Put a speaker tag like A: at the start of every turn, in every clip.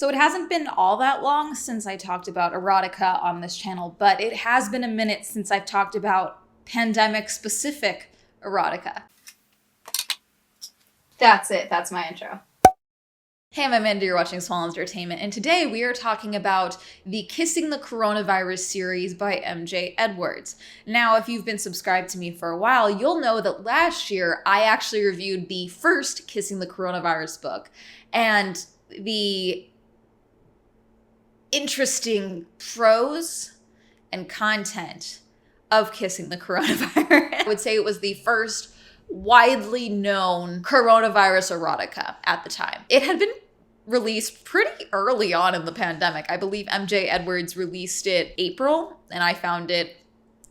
A: So it hasn't been all that long since I talked about erotica on this channel, but it has been a minute since I've talked about pandemic-specific erotica. That's it. That's my intro. Hey, I'm Amanda, you're watching Swell Entertainment, and today we are talking about the Kissing the Coronavirus series by MJ Edwards. Now, if you've been subscribed to me for a while, you'll know that last year I actually reviewed the first Kissing the Coronavirus book, and the interesting prose and content of Kissing the Coronavirus. I would say it was the first widely known coronavirus erotica at the time. It had been released pretty early on in the pandemic. I believe MJ Edwards released it April, and I found it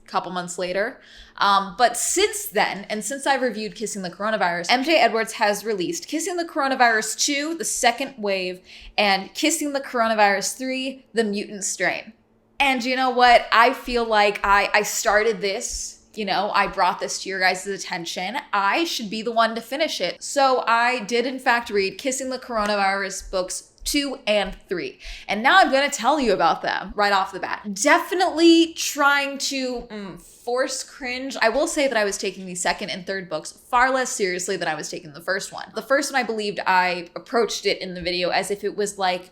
A: a couple months later. But since then, and since I reviewed Kissing the Coronavirus, MJ Edwards has released Kissing the Coronavirus 2, The Second Wave, and Kissing the Coronavirus 3, The Mutant Strain. And you know what? I feel like I started this. You know, I brought this to your guys' attention. I should be the one to finish it. So I did in fact read Kissing the Coronavirus books 2 and 3. And now I'm going to tell you about them right off the bat. Definitely trying to force cringe. I will say that I was taking the second and third books far less seriously than I was taking the first one. The first one, I believed I approached it in the video as if it was like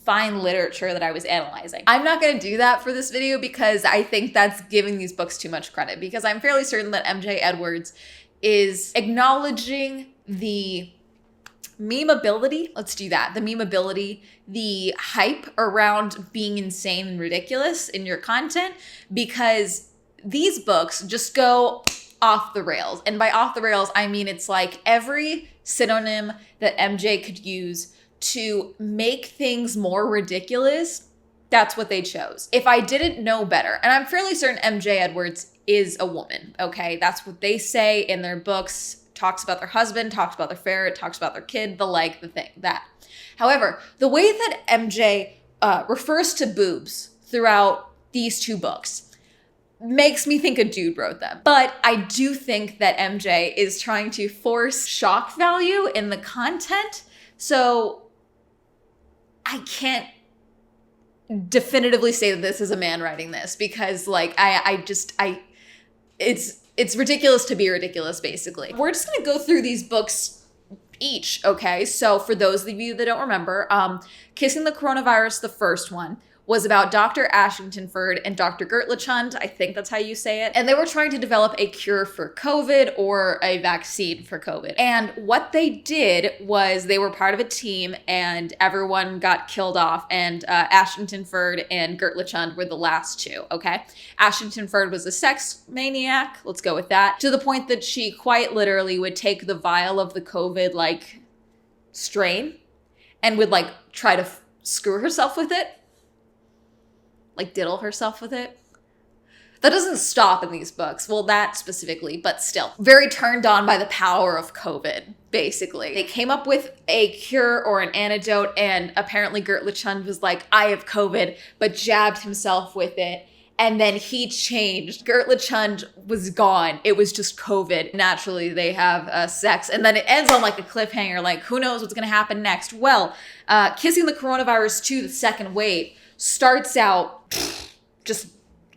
A: fine literature that I was analyzing. I'm not gonna do that for this video because I think that's giving these books too much credit, because I'm fairly certain that MJ Edwards is acknowledging the memeability, let's do that, the memeability, the hype around being insane and ridiculous in your content, because these books just go off the rails. And by off the rails, I mean it's like every synonym that MJ could use to make things more ridiculous, that's what they chose. If I didn't know better, and I'm fairly certain MJ Edwards is a woman, okay? That's what they say in their books, talks about their husband, talks about their ferret, talks about their kid, the like, the thing, that. However, the way that MJ refers to boobs throughout these two books makes me think a dude wrote them. But I do think that MJ is trying to force shock value in the content, so I can't definitively say that this is a man writing this, because like it's ridiculous to be ridiculous, basically. We're just gonna go through these books each, okay? So for those of you that don't remember, Kissing the Coronavirus, the first one, was about Dr. Ashingtonford and Dr. Gertlechund, I think that's how you say it. And they were trying to develop a cure for COVID or a vaccine for COVID. And what they did was they were part of a team and everyone got killed off, and Ashingtonford and Gertlechund were the last two, okay? Ashingtonford was a sex maniac, let's go with that, to the point that she quite literally would take the vial of the COVID like strain and would like try to screw herself with it. Like diddle herself with it. That doesn't stop in these books. Well, that specifically, but still. Very turned on by the power of COVID, basically. They came up with a cure or an antidote, and apparently Gertlechund was like, I have COVID, but jabbed himself with it. And then he changed. Gertlechund was gone. It was just COVID. Naturally, they have sex. And then it ends on like a cliffhanger, like who knows what's gonna happen next? Well, Kissing the Coronavirus 2, The Second Wave, starts out just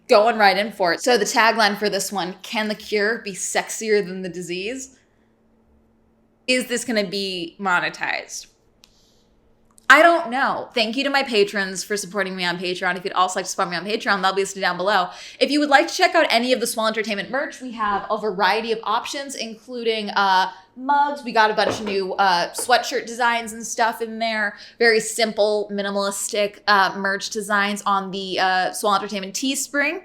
A: going right in for it. So the tagline for this one, can the cure be sexier than the disease? Is this gonna be monetized? I don't know. Thank you to my patrons for supporting me on Patreon. If you'd also like to support me on Patreon, that'll be listed down below. If you would like to check out any of the Swell Entertainment merch, we have a variety of options, including mugs. We got a bunch of new sweatshirt designs and stuff in there. Very simple, minimalistic merch designs on the Swell Entertainment Teespring.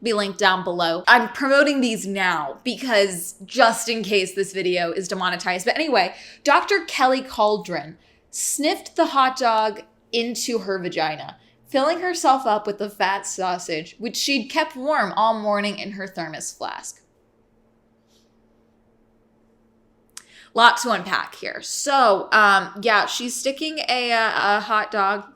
A: Be linked down below. I'm promoting these now because just in case this video is demonetized. But anyway, Dr. Kelly Cauldron sniffed the hot dog into her vagina, filling herself up with the fat sausage, which she'd kept warm all morning in her thermos flask. Lot to unpack here. So, yeah, she's sticking a hot dog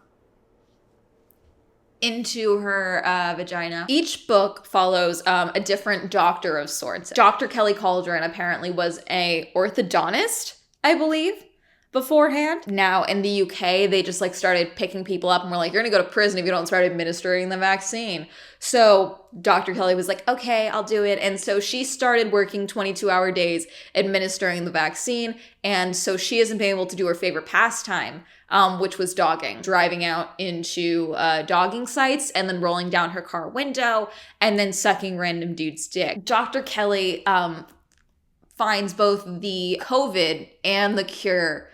A: into her vagina. Each book follows a different doctor of sorts. Dr. Kelly Cauldron apparently was a orthodontist, I believe. beforehand. Now in the UK, they just like started picking people up and were like, you're gonna go to prison if you don't start administering the vaccine. So Dr. Kelly was like, okay, I'll do it. And so she started working 22-hour days administering the vaccine. And so she hasn't been able to do her favorite pastime, which was dogging, driving out into dogging sites and then rolling down her car window and then sucking random dude's dick. Dr. Kelly finds both the COVID and the cure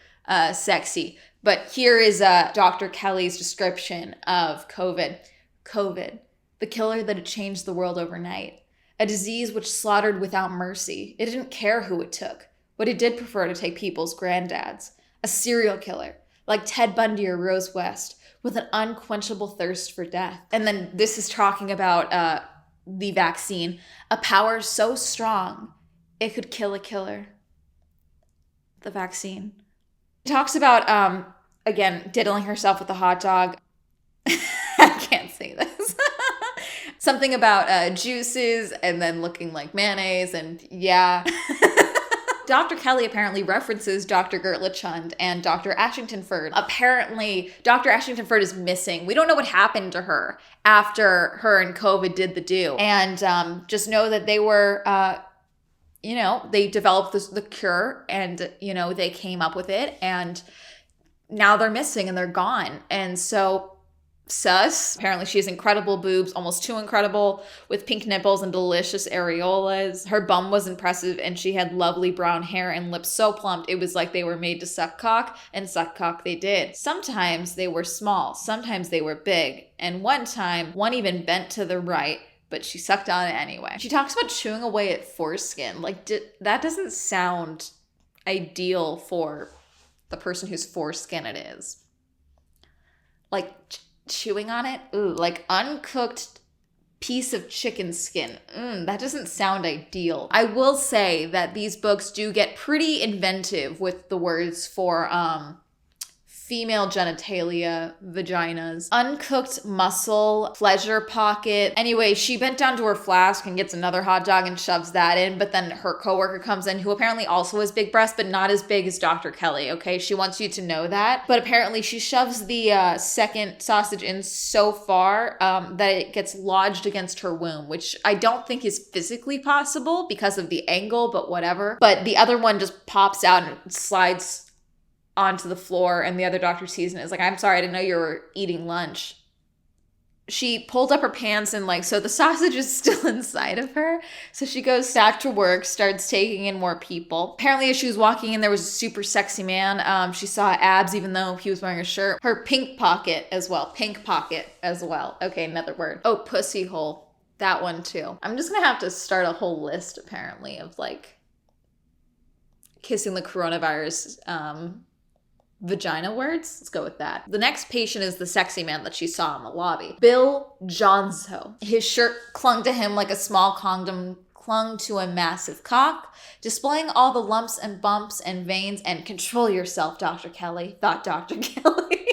A: sexy. But here is Dr. Kelly's description of COVID. COVID, the killer that had changed the world overnight. A disease which slaughtered without mercy. It didn't care who it took, but it did prefer to take people's granddads. A serial killer, like Ted Bundy or Rose West, with an unquenchable thirst for death. And then this is talking about the vaccine. A power so strong, it could kill a killer. The vaccine. He talks about, again, diddling herself with a hot dog. I can't say this. Something about juices and then looking like mayonnaise and yeah. Dr. Kelly apparently references Dr. Gertla Chund and Dr. Ashington Ferd. Apparently, Dr. Ashington Ferd is missing. We don't know what happened to her after her and COVID did the do. And just know that they were... they developed the cure and, they came up with it and now they're missing and they're gone. And so sus, apparently she has incredible boobs, almost too incredible, with pink nipples and delicious areolas. Her bum was impressive and she had lovely brown hair and lips so plump it was like they were made to suck cock, and suck cock they did. Sometimes they were small, sometimes they were big, and one time one even bent to the right, but she sucked on it anyway. She talks about chewing away at foreskin. Like, that doesn't sound ideal for the person whose foreskin it is. Like, chewing on it? Ooh, like uncooked piece of chicken skin. That doesn't sound ideal. I will say that these books do get pretty inventive with the words for, female genitalia, vaginas, uncooked muscle, pleasure pocket. Anyway, she bent down to her flask and gets another hot dog and shoves that in, but then her coworker comes in who apparently also has big breasts, but not as big as Dr. Kelly, okay? She wants you to know that. But apparently she shoves the second sausage in so far that it gets lodged against her womb, which I don't think is physically possible because of the angle, but whatever. But the other one just pops out and slides onto the floor, and the other doctor sees it and is like, I'm sorry, I didn't know you were eating lunch. She pulled up her pants and so the sausage is still inside of her. So she goes back to work, starts taking in more people. Apparently as she was walking in, there was a super sexy man. She saw abs even though he was wearing a shirt. Her pink pocket as well. Pink pocket as well. Okay, another word. Oh, pussy hole. That one too. I'm just gonna have to start a whole list apparently of kissing the coronavirus vagina words. Let's go with that. The next patient is the sexy man that she saw in the lobby. Bill Johnso. His shirt clung to him like a small condom clung to a massive cock, displaying all the lumps and bumps and veins. And control yourself, Dr. Kelly, thought Dr. Kelly.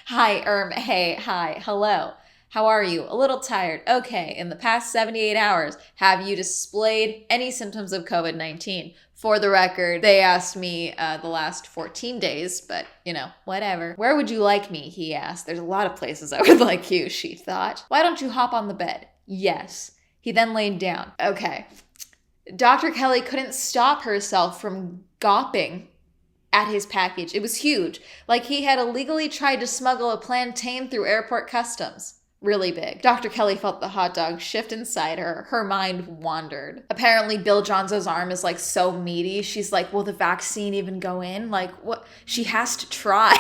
A: Hi, hey, hi, hello. How are you? A little tired. Okay, in the past 78 hours, have you displayed any symptoms of COVID-19? For the record, they asked me the last 14 days, but, whatever. Where would you like me, he asked. There's a lot of places I would like you, she thought. Why don't you hop on the bed? Yes. He then laid down. Okay. Dr. Kelly couldn't stop herself from gawping at his package. It was huge. Like he had illegally tried to smuggle a plantain through airport customs. Really big. Dr. Kelly felt the hot dog shift inside her. Her mind wandered. Apparently, Bill Johnso's arm is so meaty. She's like, will the vaccine even go in? What? She has to try.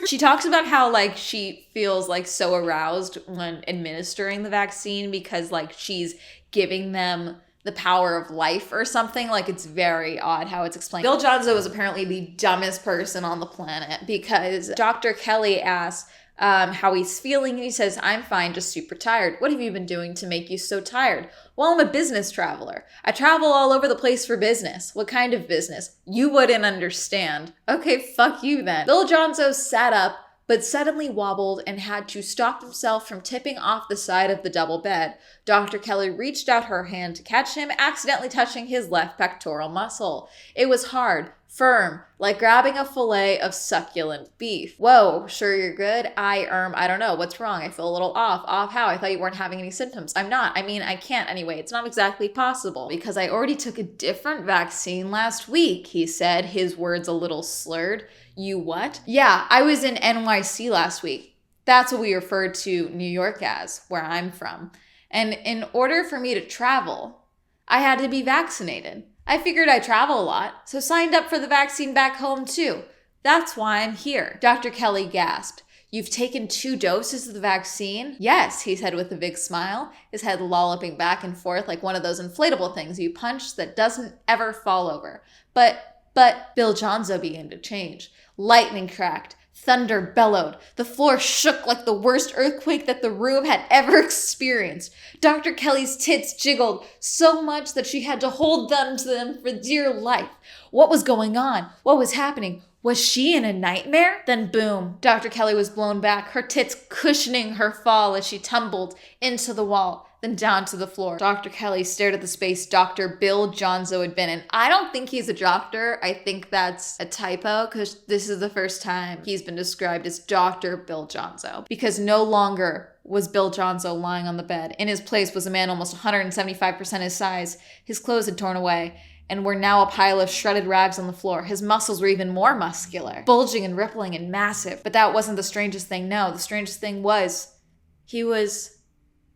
A: She talks about how she feels so aroused when administering the vaccine because she's giving them the power of life or something. It's very odd how it's explained. Bill Johnso is apparently the dumbest person on the planet because Dr. Kelly asks, how he's feeling, and he says, I'm fine, just super tired. What have you been doing to make you so tired? Well, I'm a business traveler. I travel all over the place for business. What kind of business? You wouldn't understand. Okay, fuck you then. Bill Johnso sat up, but suddenly wobbled and had to stop himself from tipping off the side of the double bed. Dr. Kelly reached out her hand to catch him, accidentally touching his left pectoral muscle. It was hard, Firm, like grabbing a fillet of succulent beef. Whoa, sure you're good? I don't know. What's wrong? I feel a little off. Off how? I thought you weren't having any symptoms. I'm not. I mean, I can't anyway. It's not exactly possible because I already took a different vaccine last week, he said, his words a little slurred. You what? Yeah, I was in NYC last week. That's what we refer to New York as, where I'm from. And in order for me to travel, I had to be vaccinated. I figured I travel a lot, so signed up for the vaccine back home too. That's why I'm here. Dr. Kelly gasped. You've taken 2 doses of the vaccine? Yes, he said with a big smile, his head lolloping back and forth like one of those inflatable things you punch that doesn't ever fall over. But Bill Jonzo began to change. Lightning cracked. Thunder bellowed. The floor shook like the worst earthquake that the room had ever experienced. Dr. Kelly's tits jiggled so much that she had to hold on to them for dear life. What was going on? What was happening? Was she in a nightmare? Then boom, Dr. Kelly was blown back, her tits cushioning her fall as she tumbled into the wall, then down to the floor. Dr. Kelly stared at the space Dr. Bill Jonzo had been in. I don't think he's a doctor. I think that's a typo because this is the first time he's been described as Dr. Bill Jonzo. Because no longer was Bill Jonzo lying on the bed. In his place was a man almost 175% his size. His clothes had torn away and were now a pile of shredded rags on the floor. His muscles were even more muscular, bulging and rippling and massive. But that wasn't the strangest thing. No, the strangest thing was he was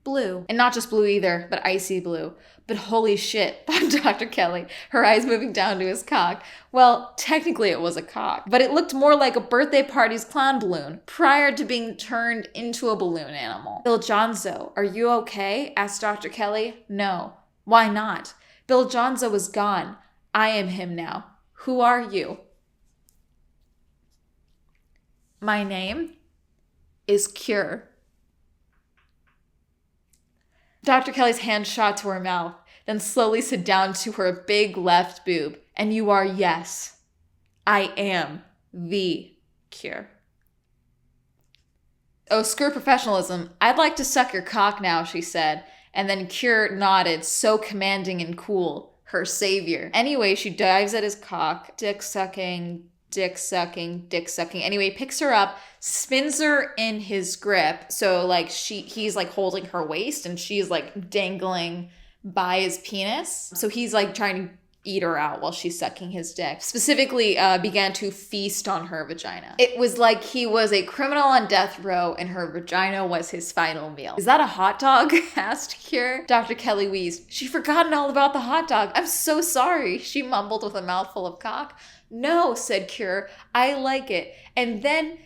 A: blue. And not just blue either, but icy blue. But holy shit, thought Dr. Kelly, her eyes moving down to his cock. Well, technically it was a cock, but it looked more like a birthday party's clown balloon prior to being turned into a balloon animal. Bill Jonzo, are you okay? Asked Dr. Kelly. No. Why not? Bill Jonzo was gone. I am him now. Who are you? My name is Cure. Dr. Kelly's hand shot to her mouth, then slowly slid down to her big left boob. And you are, yes, I am the Cure. Oh, screw professionalism. I'd like to suck your cock now, she said. And then Cure nodded, so commanding and cool, her savior. Anyway, she dives at his cock, dick sucking. Anyway, picks her up, spins her in his grip. So like he's like holding her waist and she's like dangling by his penis. So he's like trying to eat her out while she's sucking his dick. Specifically, began to feast on her vagina. It was like he was a criminal on death row and her vagina was his final meal. Is that a hot dog? Asked Cure. Dr. Kelly wheezed. She'd forgotten all about the hot dog. I'm so sorry, she mumbled with a mouthful of cock. No, said Cure. I like it. And then,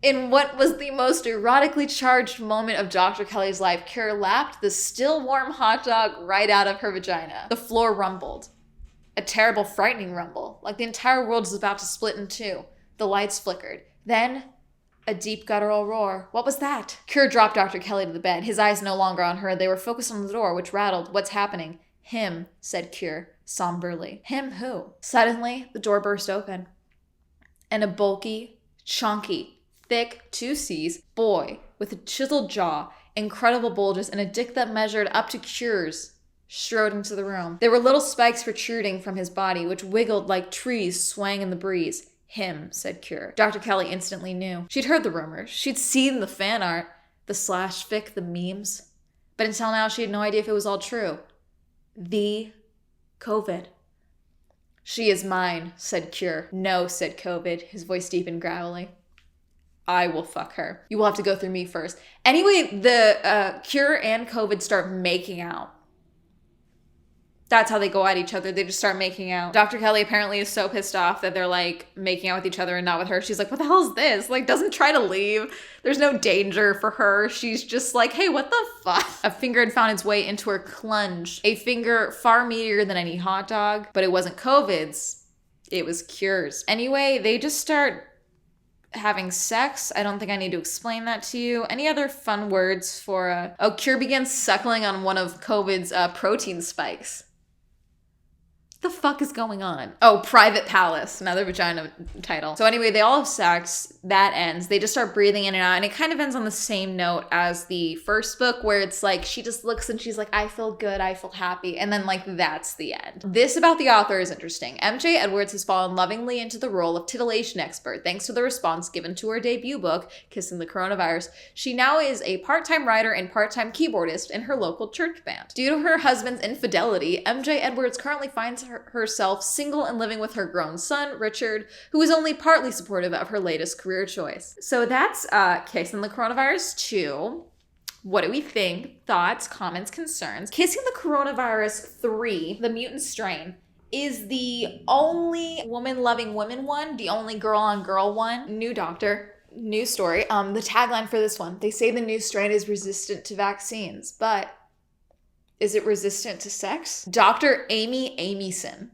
A: in what was the most erotically charged moment of Dr. Kelly's life, Cure lapped the still warm hot dog right out of her vagina. The floor rumbled. A terrible, frightening rumble, like the entire world is about to split in two. The lights flickered. Then, a deep guttural roar. What was that? Cure dropped Dr. Kelly to the bed, his eyes no longer on her. They were focused on the door, which rattled. What's happening? Him, said Cure, somberly. Him who? Suddenly, the door burst open, and a bulky, chunky, thick, 2 C's boy with a chiseled jaw, incredible bulges, and a dick that measured up to Cure's strode into the room. There were little spikes protruding from his body, which wiggled like trees swaying in the breeze. Him, said Cure. Dr. Kelly instantly knew. She'd heard the rumors. She'd seen the fan art, the slash fic, the memes. But until now, she had no idea if it was all true. The COVID. She is mine, said Cure. No, said COVID, his voice deep and growly. I will fuck her. You will have to go through me first. Anyway, the Cure and COVID start making out. That's how they go at each other. They just start making out. Dr. Kelly apparently is so pissed off that they're like making out with each other and not with her. She's like, what the hell is this? Like, doesn't try to leave. There's no danger for her. She's just like, hey, what the fuck? A finger had found its way into her clunge. A finger far meatier than any hot dog, but it wasn't COVID's. It was Cure's. Anyway, they just start having sex. I don't think I need to explain that to you. Any other fun words for, Cure begins suckling on one of COVID's protein spikes. The fuck is going on? Oh, Private Palace, another vagina title. So anyway, they all have sex. That ends. They just start breathing in and out. And it kind of ends on the same note as the first book, where it's like, she just looks and she's like, I feel good, I feel happy. And then like, that's the end. This about the author is interesting. MJ Edwards has fallen lovingly into the role of titillation expert, thanks to the response given to her debut book, Kissing the Coronavirus. She now is a part-time writer and part-time keyboardist in her local church band. Due to her husband's infidelity, MJ Edwards currently finds herself single and living with her grown son, Richard, who is only partly supportive of her latest career choice. So that's Kissing the Coronavirus 2. What do we think? Thoughts, comments, concerns? Kissing the Coronavirus 3, The Mutant Strain, is the only woman-loving women one, the only girl-on-girl one. New doctor, new story. The tagline for this one, they say the new strain is resistant to vaccines, but is it resistant to sex? Dr. Amy Amyson.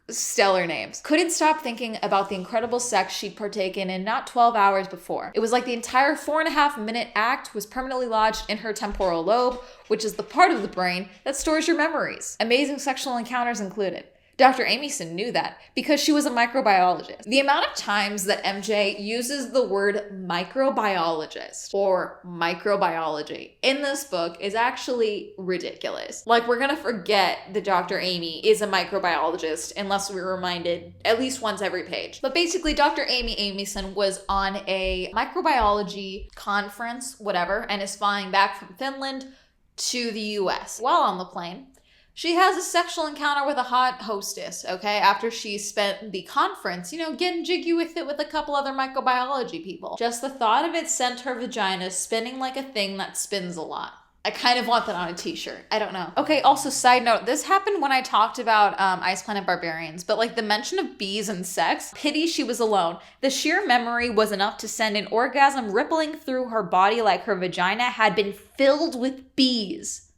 A: Stellar names. Couldn't stop thinking about the incredible sex she'd partaken in not 12 hours before. It was like the entire 4.5-minute act was permanently lodged in her temporal lobe, which is the part of the brain that stores your memories. Amazing sexual encounters included. Dr. Amyson knew that because she was a microbiologist. The amount of times that MJ uses the word microbiologist or microbiology in this book is actually ridiculous. Like, we're gonna forget that Dr. Amy is a microbiologist unless we're reminded at least once every page. But basically, Dr. Amy Amyson was on a microbiology conference, whatever, and is flying back from Finland to the US. While on the plane, she has a sexual encounter with a hot hostess, okay? After she spent the conference, getting jiggy with it with a couple other microbiology people. Just the thought of it sent her vagina spinning like a thing that spins a lot. I kind of want that on a t-shirt. I don't know. Okay, also side note, this happened when I talked about Ice Planet Barbarians, but like the mention of bees and sex, pity she was alone. The sheer memory was enough to send an orgasm rippling through her body like her vagina had been filled with bees.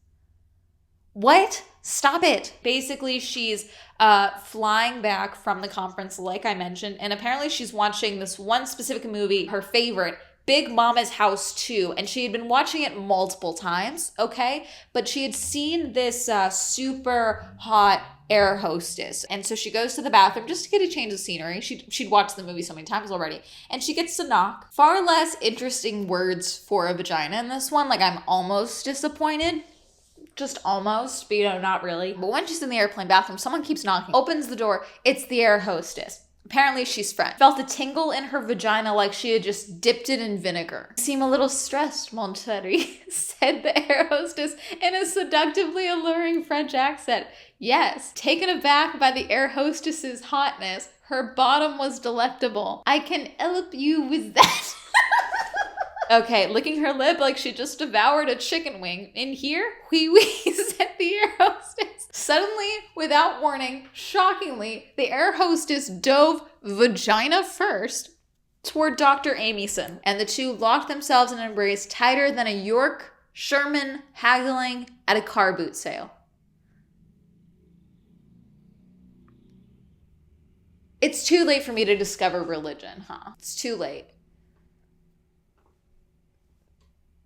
A: What? Stop it. Basically, she's flying back from the conference, like I mentioned, and apparently she's watching this one specific movie, her favorite, Big Mama's House 2, and she had been watching it multiple times, okay? But she had seen this super hot air hostess, and so she goes to the bathroom just to get a change of scenery. She'd watched the movie so many times already, and she gets to knock. Far less interesting words for a vagina in this one. Like, I'm almost disappointed. Just almost, but not really. But when she's in the airplane bathroom, someone keeps knocking. Opens the door. It's the air hostess. Apparently she's French. Felt a tingle in her vagina like she had just dipped it in vinegar. You seem a little stressed, mon chéri, said the air hostess in a seductively alluring French accent. Yes, taken aback by the air hostess's hotness, her bottom was delectable. I can help you with that. Okay, licking her lip like she just devoured a chicken wing. In here, wee-wee, said the air hostess. Suddenly, without warning, shockingly, the air hostess dove vagina first toward Dr. Amyson, and the two locked themselves in an embrace tighter than a York Sherman haggling at a car boot sale. It's too late for me to discover religion, huh? It's too late.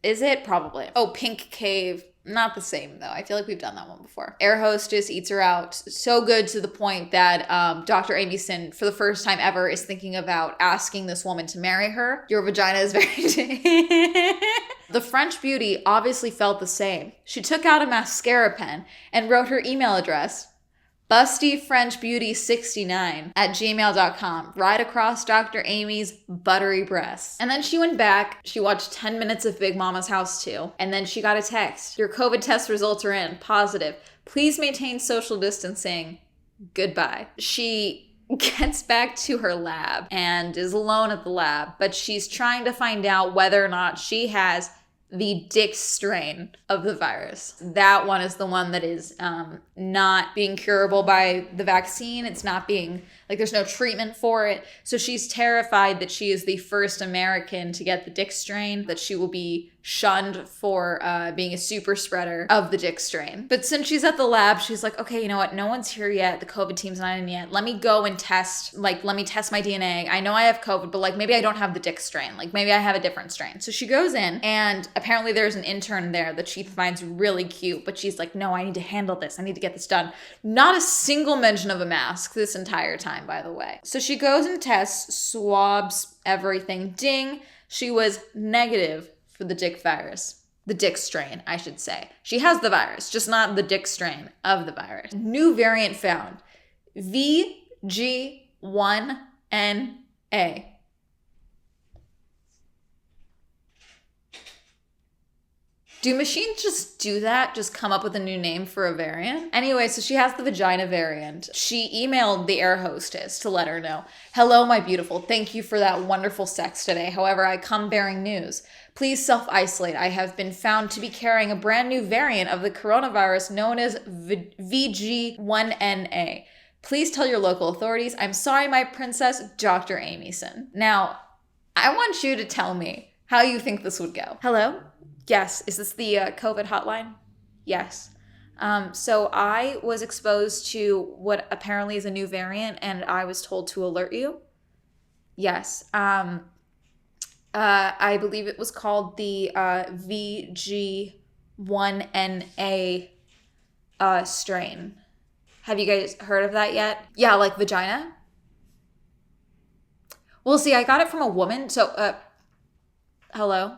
A: Is it? Probably. Oh, Pink Cave. Not the same, though. I feel like we've done that one before. Air hostess eats her out so good to the point that Dr. Amyson, for the first time ever, is thinking about asking this woman to marry her. Your vagina is very... The French beauty obviously felt the same. She took out a mascara pen and wrote her email address, bustyfrenchbeauty69@gmail.com, right across Dr. Amy's buttery breasts. And then she went back, she watched 10 minutes of Big Mama's House 2, and then she got a text. Your COVID test results are in, positive. Please maintain social distancing. Goodbye. She gets back to her lab and is alone at the lab, but she's trying to find out whether or not she has the dick strain of the virus. That one is the one that is not being curable by the vaccine. It's not being Like there's no treatment for it. So she's terrified that she is the first American to get the Dick strain, that she will be shunned for being a super spreader of the Dick strain. But since she's at the lab, she's like, okay, you know what? No one's here yet. The COVID team's not in yet. Let me go and test, like, let me test my DNA. I know I have COVID, but like maybe I don't have the Dick strain. Like maybe I have a different strain. So she goes in and apparently there's an intern there that she finds really cute, but she's like, no, I need to handle this. I need to get this done. Not a single mention of a mask this entire time, by the way. So she goes and tests, swabs, everything. Ding, she was negative for the Dick virus. The Dick strain, I should say. She has the virus, just not the Dick strain of the virus. New variant found. VG1NA. Do machines just do that? Just come up with a new name for a variant? Anyway, so she has the vagina variant. She emailed the air hostess to let her know, hello, my beautiful. Thank you for that wonderful sex today. However, I come bearing news. Please self-isolate. I have been found to be carrying a brand new variant of the coronavirus known as VG1NA. Please tell your local authorities. I'm sorry, my princess, Dr. Amyson. Now, I want you to tell me how you think this would go. Hello? Yes. Is this the COVID hotline? Yes. So I was exposed to what apparently is a new variant, and I was told to alert you. Yes. I believe it was called the VG1NA strain. Have you guys heard of that yet? Yeah, like vagina? Well, see, I got it from a woman. So, hello?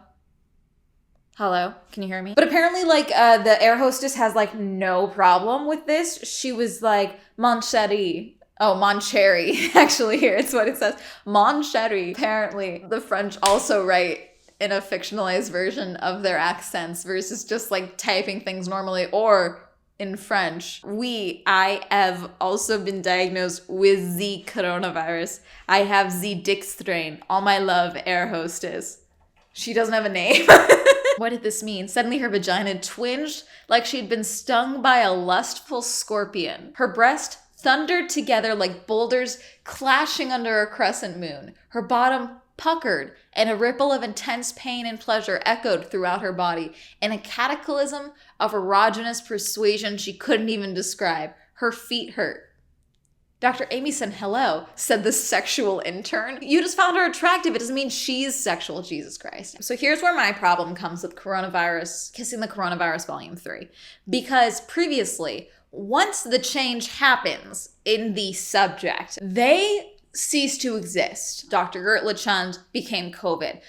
A: Hello, can you hear me? But apparently, like, the air hostess has, like, no problem with this. She was like, mon chéri. Oh, mon chéri. Actually, here, it's what it says. Mon chéri. Apparently, the French also write in a fictionalized version of their accents versus just, like, typing things normally. Or, in French, I have also been diagnosed with the coronavirus. I have the Dick strain. All my love, air hostess. She doesn't have a name. What did this mean? Suddenly her vagina twinged like she'd been stung by a lustful scorpion. Her breast thundered together like boulders clashing under a crescent moon. Her bottom puckered, and a ripple of intense pain and pleasure echoed throughout her body in a cataclysm of erogenous persuasion she couldn't even describe. Her feet hurt. Dr. Amyson, hello, said the sexual intern. You just found her attractive. It doesn't mean she's sexual, Jesus Christ. So here's where my problem comes with coronavirus, Kissing the Coronavirus Volume 3. Because previously, once the change happens in the subject, they cease to exist. Dr. Gert Lachand became COVID.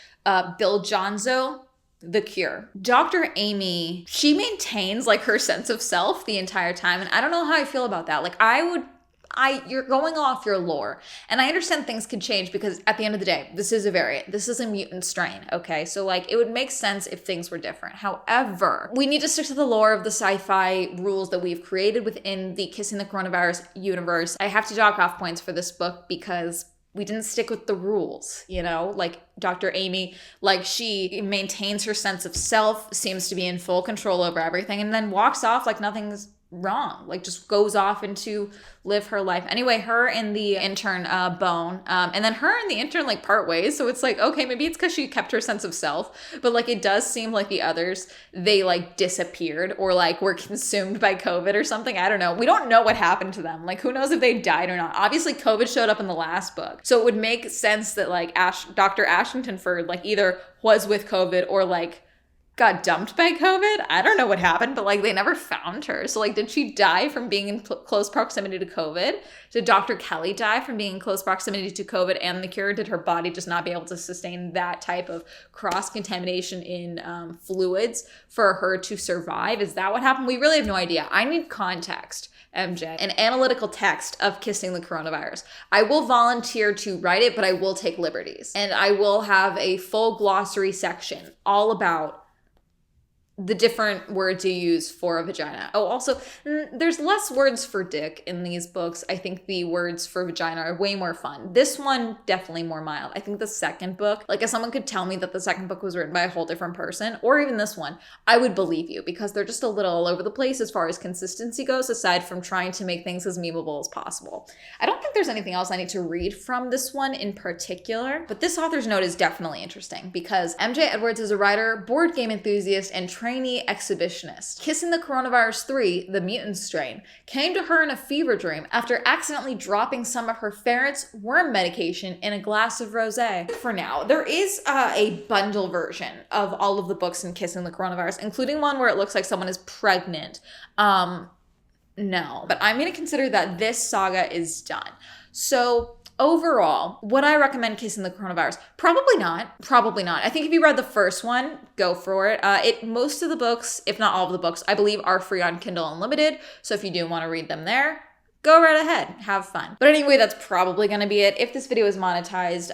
A: Bill Jonzo, the cure. Dr. Amy, she maintains like her sense of self the entire time. And I don't know how I feel about that. Like you're going off your lore. And I understand things can change because at the end of the day, this is a variant. This is a mutant strain, okay? So like it would make sense if things were different. However, we need to stick to the lore of the sci-fi rules that we've created within the Kissing the Coronavirus universe. I have to dock off points for this book because we didn't stick with the rules, you know? Like Dr. Amy, like she maintains her sense of self, seems to be in full control over everything, and then walks off like nothing's wrong, like just goes off into live her life. Anyway, her and the intern Bone, and then her and the intern like part ways. So it's like, okay, maybe it's because she kept her sense of self, but like it does seem like the others, they like disappeared or like were consumed by COVID or something. I don't know. We don't know what happened to them. Like who knows if they died or not. Obviously COVID showed up in the last book. So it would make sense that like Dr. Ashingtonford like either was with COVID or like got dumped by COVID. I don't know what happened, but like they never found her. So like, did she die from being in close proximity to COVID? Did Dr. Kelly die from being in close proximity to COVID and the cure? Did her body just not be able to sustain that type of cross-contamination in fluids for her to survive? Is that what happened? We really have no idea. I need context. MJ, an analytical text of Kissing the Coronavirus. I will volunteer to write it, but I will take liberties. And I will have a full glossary section all about the different words you use for a vagina. Oh, also, there's less words for dick in these books. I think the words for vagina are way more fun. This one, definitely more mild. I think the second book, like if someone could tell me that the second book was written by a whole different person, or even this one, I would believe you, because they're just a little all over the place as far as consistency goes, aside from trying to make things as memeable as possible. I don't think there's anything else I need to read from this one in particular, but this author's note is definitely interesting because MJ Edwards is a writer, board game enthusiast, and trainee exhibitionist. Kissing the Coronavirus 3, the mutant strain, came to her in a fever dream after accidentally dropping some of her ferret's worm medication in a glass of rosé. For now, there is a bundle version of all of the books in Kissing the Coronavirus, including one where it looks like someone is pregnant. No, but I'm going to consider that this saga is done. So overall, would I recommend Kissing the Coronavirus? Probably not. Probably not. I think if you read the first one, go for it. Most of the books, if not all of the books, I believe are free on Kindle Unlimited. So if you do want to read them there, go right ahead, have fun. But anyway, that's probably gonna be it. If this video is monetized,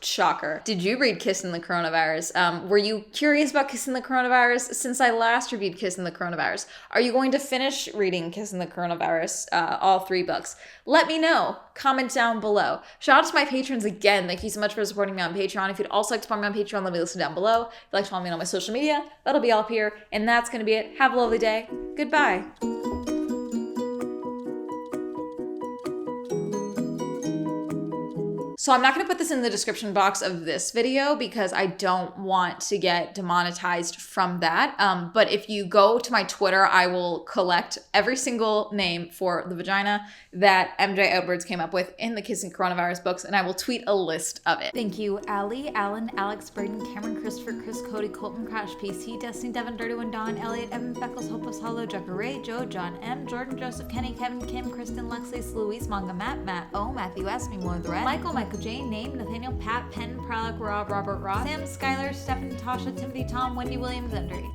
A: shocker. Did you read Kissing the Coronavirus? Were you curious about Kissing the Coronavirus since I last reviewed Kissing the Coronavirus? Are you going to finish reading Kissing the Coronavirus, all 3 books? Let me know. Comment down below. Shout out to my patrons again. Thank you so much for supporting me on Patreon. If you'd also like to support me on Patreon, let me listen down below. If you'd like to follow me on my social media, that'll be all up here. And that's gonna be it. Have a lovely day. Goodbye. So I'm not going to put this in the description box of this video because I don't want to get demonetized from that. But if you go to my Twitter, I will collect every single name for the vagina that MJ Edwards came up with in the Kissing Coronavirus books, and I will tweet a list of it. Thank you, Allie, Alan, Alex, Braden, Cameron, Christopher, Chris, Cody, Colton, Crash, PC, Destiny, Devin, Dirty One, Don, Elliot, Evan, Beckles, Hopeless Hollow, Jucker, Ray, Joe, John, M, Jordan, Joseph, Kenny, Kevin, Kim, Kristen, Lexley, Louise, Manga, Matt O, Matthew S, Me More The Red, Michael, Jane, Name, Nathaniel, Pat, Penn, Pralek, Rob, Robert, Ross, Sam, Skylar, Stephen, Tasha, Timothy, Tom, Wendy, Williams, Endry.